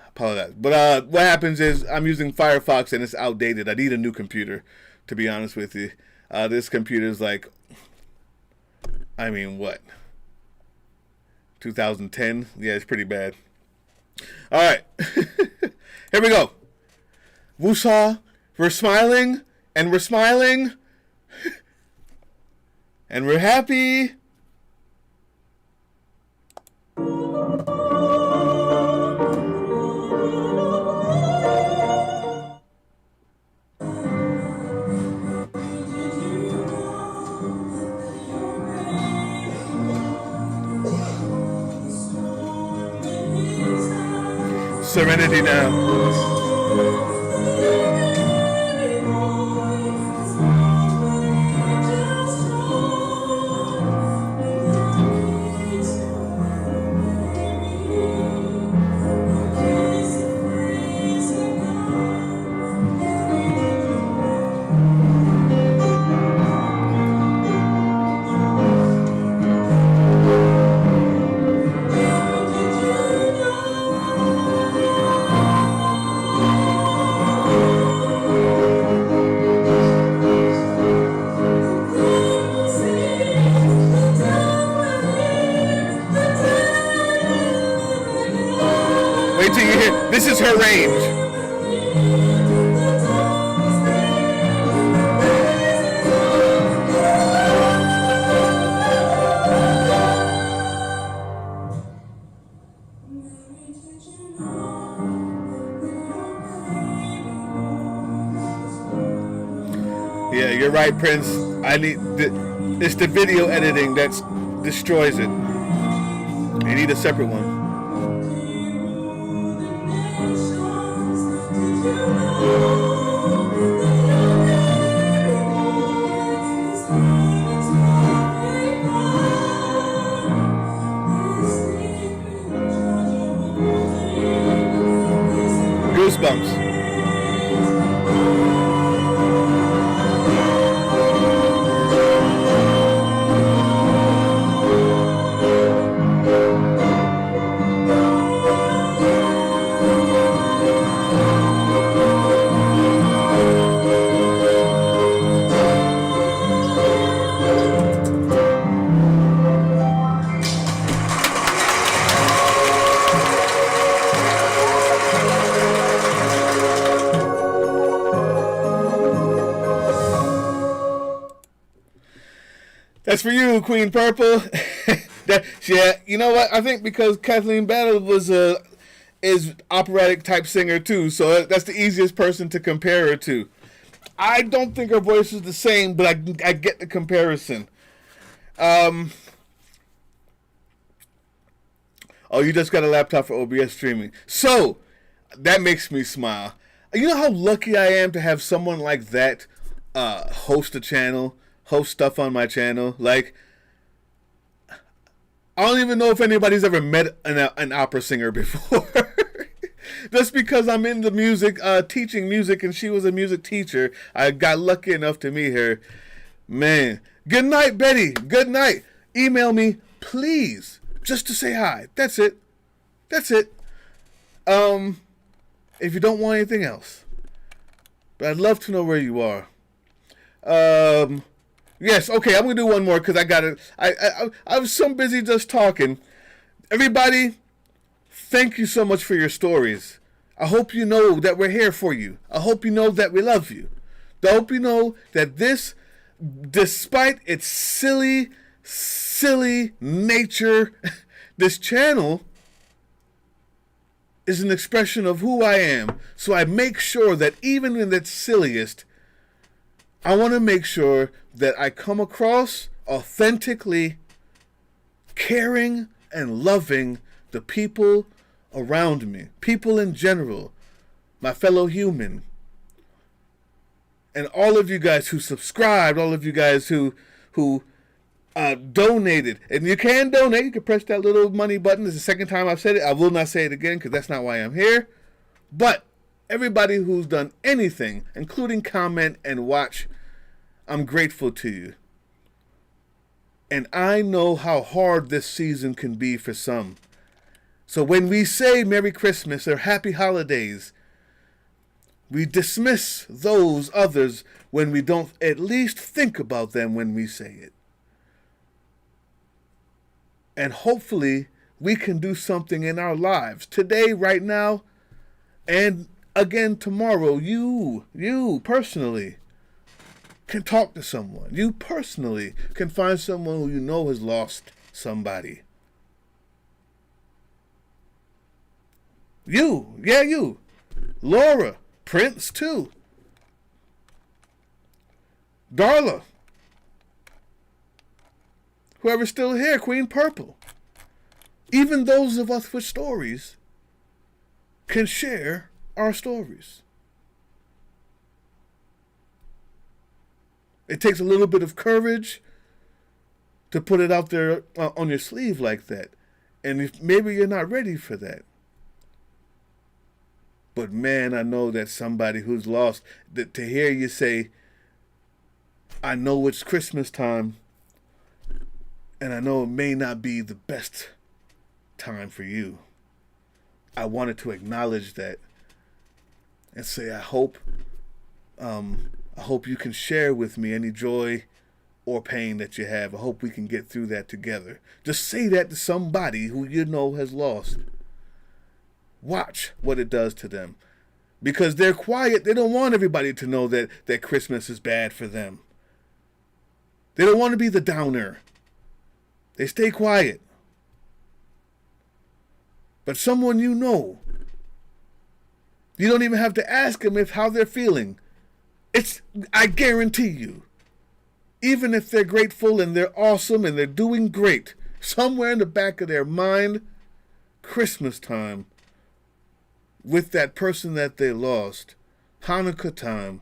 Apologize. But what happens is I'm using Firefox and it's outdated. I need a new computer, to be honest with you. This computer is like, I mean, what? 2010? Yeah, it's pretty bad. All right. Here we go. Woo-saw. We're smiling. And we're smiling, and we're happy. Serenity now. Wait till you hear. This is her range. Yeah, you're right, Prince. It's the video editing that destroys it. You need a separate one. Goosebumps. That's for you, Queen Purple. Yeah, you know what? I think because Kathleen Battle is operatic type singer too, so that's the easiest person to compare her to. I don't think her voice is the same, but I get the comparison. Oh, you just got a laptop for OBS streaming. So, that makes me smile. You know how lucky I am to have someone like that host a channel, host stuff on my channel? Like, I don't even know if anybody's ever met an opera singer before. Just because I'm into music, teaching music, and she was a music teacher, I got lucky enough to meet her. Man. Good night, Betty. Good night. Email me, please, just to say hi. That's it. That's it. If you don't want anything else. But I'd love to know where you are. Yes, okay, I'm going to do one more because I got it. I was so busy just talking. Everybody, thank you so much for your stories. I hope you know that we're here for you. I hope you know that we love you. I hope you know that this, despite its silly nature, this channel is an expression of who I am. So I make sure that even in its silliest, I want to make sure that I come across authentically caring and loving the people around me, people in general, my fellow human, and all of you guys who subscribed, all of you guys who donated. And you can donate. You can press that little money button. This is the second time I've said it. I will not say it again because that's not why I'm here. But everybody who's done anything, including comment and watch, I'm grateful to you. And I know how hard this season can be for some. So when we say Merry Christmas or Happy Holidays, we dismiss those others when we don't at least think about them when we say it. And hopefully we can do something in our lives today, right now, and again tomorrow. You personally can talk to someone. You personally can find someone who you know has lost somebody. You. Laura, Prince too. Darla. Whoever's still here, Queen Purple. Even those of us with stories, can share our stories. It takes a little bit of courage to put it out there on your sleeve like that. And if maybe you're not ready for that. But man, I know that somebody who's lost, that to hear you say, I know it's Christmas time, and I know it may not be the best time for you. I wanted to acknowledge that and say, I hope you can share with me any joy or pain that you have. I hope we can get through that together. Just say that to somebody who you know has lost. Watch what it does to them. Because they're quiet. They don't want everybody to know that Christmas is bad for them. They don't want to be the downer. They stay quiet. But someone you know, you don't even have to ask them how they're feeling. I guarantee you, even if they're grateful and they're awesome and they're doing great, somewhere in the back of their mind, Christmas time, with that person that they lost, Hanukkah time,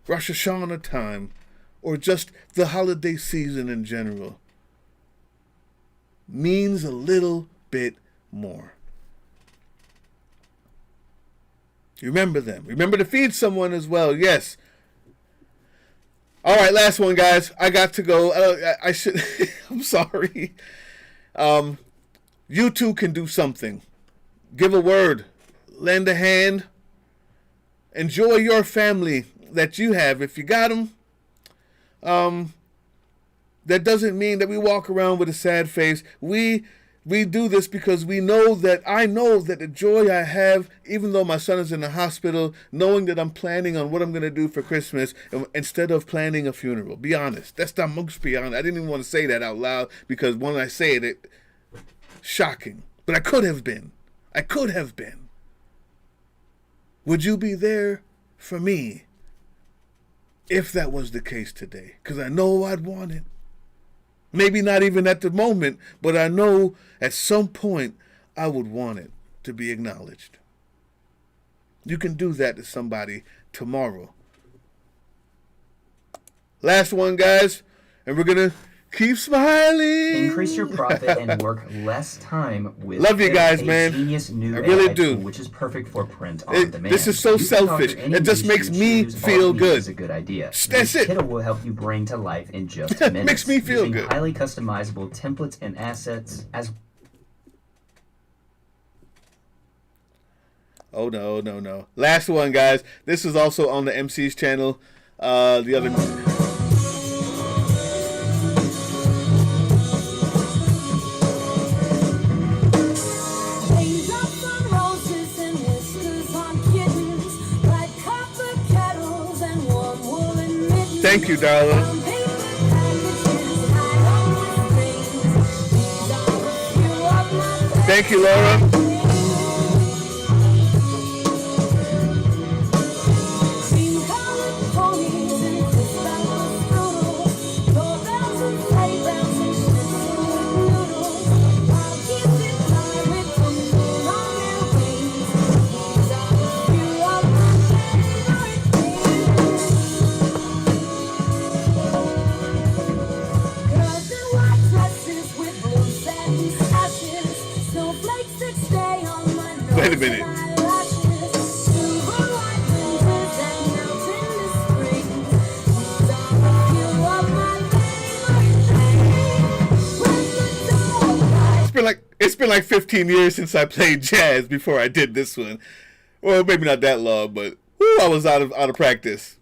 Rosh Hashanah time, or just the holiday season in general, means a little bit more. Remember them. Remember to feed someone as well. Yes. All right, last one, guys. I got to go. I should. I'm sorry. You too can do something. Give a word. Lend a hand. Enjoy your family that you have. If you got them, that doesn't mean that we walk around with a sad face. We do this because I know that the joy I have, even though my son is in the hospital, knowing that I'm planning on what I'm going to do for Christmas instead of planning a funeral. Be honest. That's the most be honest. I didn't even want to say that out loud because when I say it, shocking. But I could have been. Would you be there for me if that was the case today? Because I know I'd want it. Maybe not even at the moment, but I know at some point I would want it to be acknowledged. You can do that to somebody tomorrow. Last one, guys, and we're going to keep smiling. Increase your profit and work less time with Love you guys, man. Genius new I really AI do. Tool, which is perfect for print on demand. This is so You can selfish. talk to any It just niche makes you me choose. feel All you need good. is a good idea. That's it. Kittle will help you bring to life in just minutes. Makes me feel using good. Highly customizable templates and assets as. Oh, no. Last one, guys. This is also on the MC's channel. The other... Thank you, darling. Thank you, Laura. Wait a minute. It's been like 15 years since I played jazz before I did this one. Well, maybe not that long, but I was out of practice.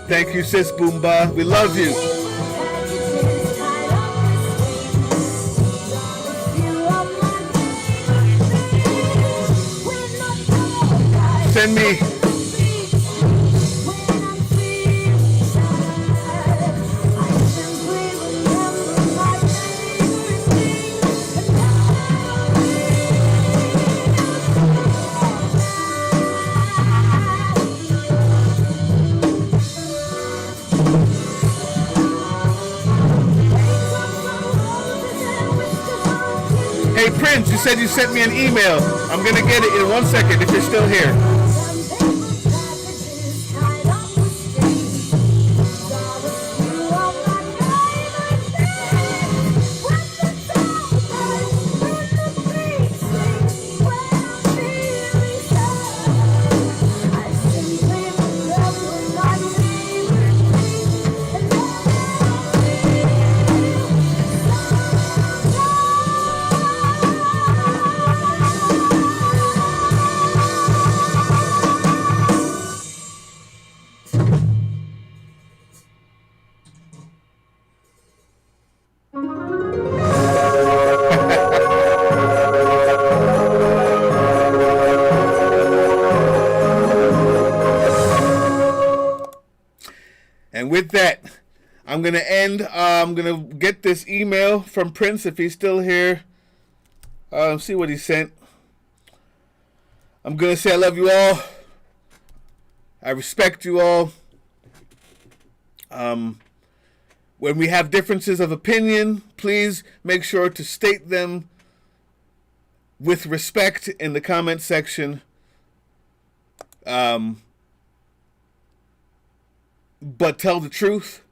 Thank you, Sis Boomba. We love you. Send me. You said you sent me an email. I'm gonna get it in 1 second if you're still here. And with that, I'm going to end. I'm going to get this email from Prince if he's still here. See what he sent. I'm going to say I love you all. I respect you all. When we have differences of opinion, please make sure to state them with respect in the comment section. But tell the truth.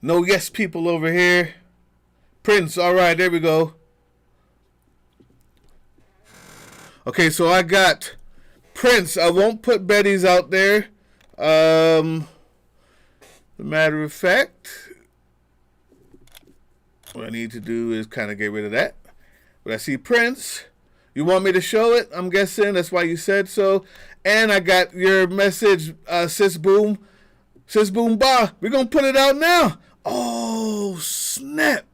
No yes people over here. Prince, all right, there we go. Okay, so I got Prince. I won't put Betty's out there. The matter of fact, what I need to do is kind of get rid of that. But I see Prince. You want me to show it? I'm guessing that's why you said so. And I got your message, Sis Boom. Sis Boom Ba. We're going to put it out now. Oh, snap.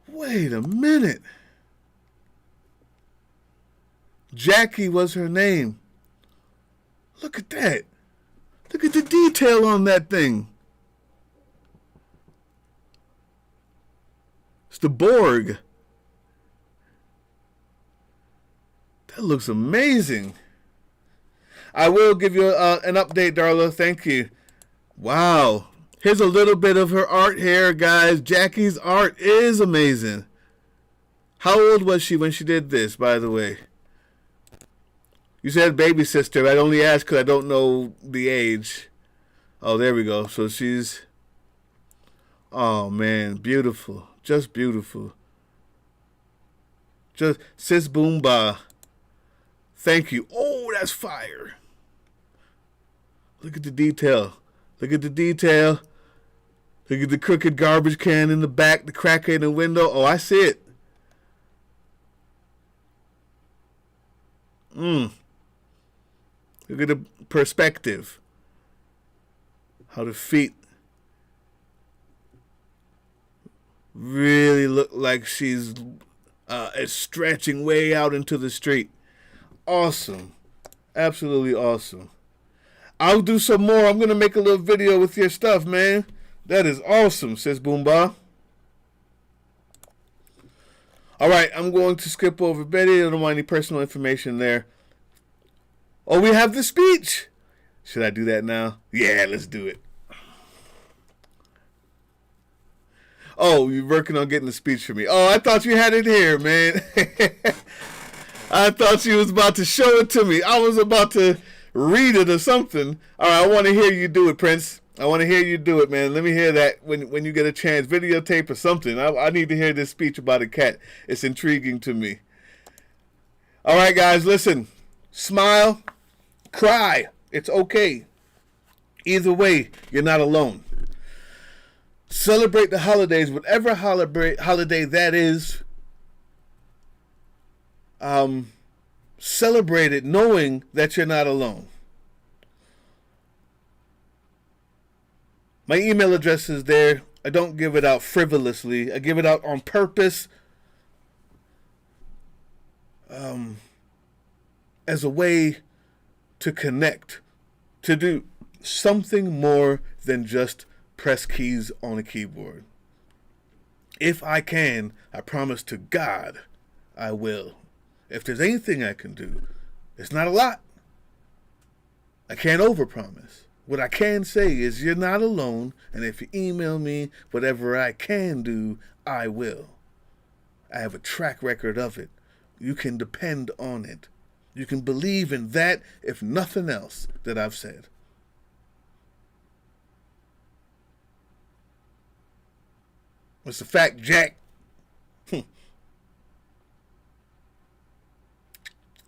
Wait a minute. Jackie was her name. Look at that. Look at the detail on that thing. It's the Borg. That looks amazing. I will give you an update, Darla. Thank you. Wow. Here's a little bit of her art here, guys. Jackie's art is amazing. How old was she when she did this, by the way? You said baby sister. I'd only ask because I don't know the age. Oh, there we go. So she's... Oh, man. Beautiful. Just beautiful. Just Sis Boomba. Thank you. Oh, that's fire. Look at the detail. Look at the detail. Look at the crooked garbage can in the back, the crack in the window. Oh, I see it. Look at the perspective. How the feet really look like she's stretching way out into the street. Awesome. Absolutely awesome. I'll do some more. I'm going to make a little video with your stuff, man. That is awesome, says Boomba. All right, I'm going to skip over Betty. I don't want any personal information there. Oh, we have the speech. Should I do that now? Yeah, let's do it. Oh, you're working on getting the speech for me. Oh, I thought you had it here, man. I thought you was about to show it to me. I was about to read it or something. All right, I want to hear you do it, Prince. I want to hear you do it, man. Let me hear that when you get a chance. Videotape or something. I need to hear this speech about a cat. It's intriguing to me. All right, guys, listen. Smile. Cry. It's okay. Either way, you're not alone. Celebrate the holidays, whatever holiday that is. Celebrate it knowing that you're not alone. My email address is there. I don't give it out frivolously. I give it out on purpose. As a way to connect, to do something more than just press keys on a keyboard. If I can, I promise to God, I will. If there's anything I can do, it's not a lot. I can't overpromise. What I can say is you're not alone, and if you email me whatever I can do, I will. I have a track record of it. You can depend on it. You can believe in that, if nothing else, that I've said. It's a fact, Jack.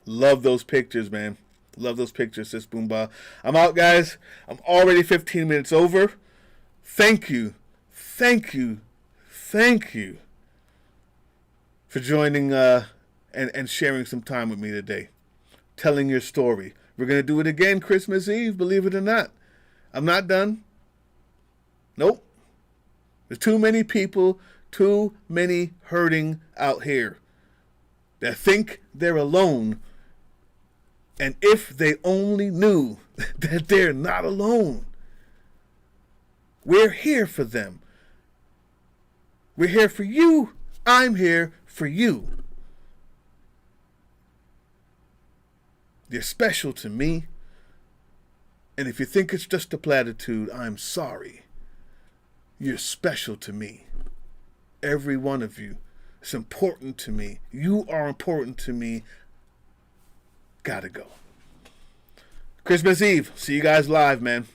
Love those pictures, man. Love those pictures, Sis Boomba. I'm out, guys. I'm already 15 minutes over. Thank you. Thank you. Thank you for joining and sharing some time with me today. Telling your story. We're going to do it again Christmas Eve, believe it or not. I'm not done. Nope. There's too many people, too many hurting out here that think they're alone. And if they only knew that they're not alone. We're here for them. We're here for you. I'm here for you. You're special to me. And if you think it's just a platitude, I'm sorry. You're special to me. Every one of you. It's important to me. You are important to me. Gotta go. Christmas Eve. See you guys live, man.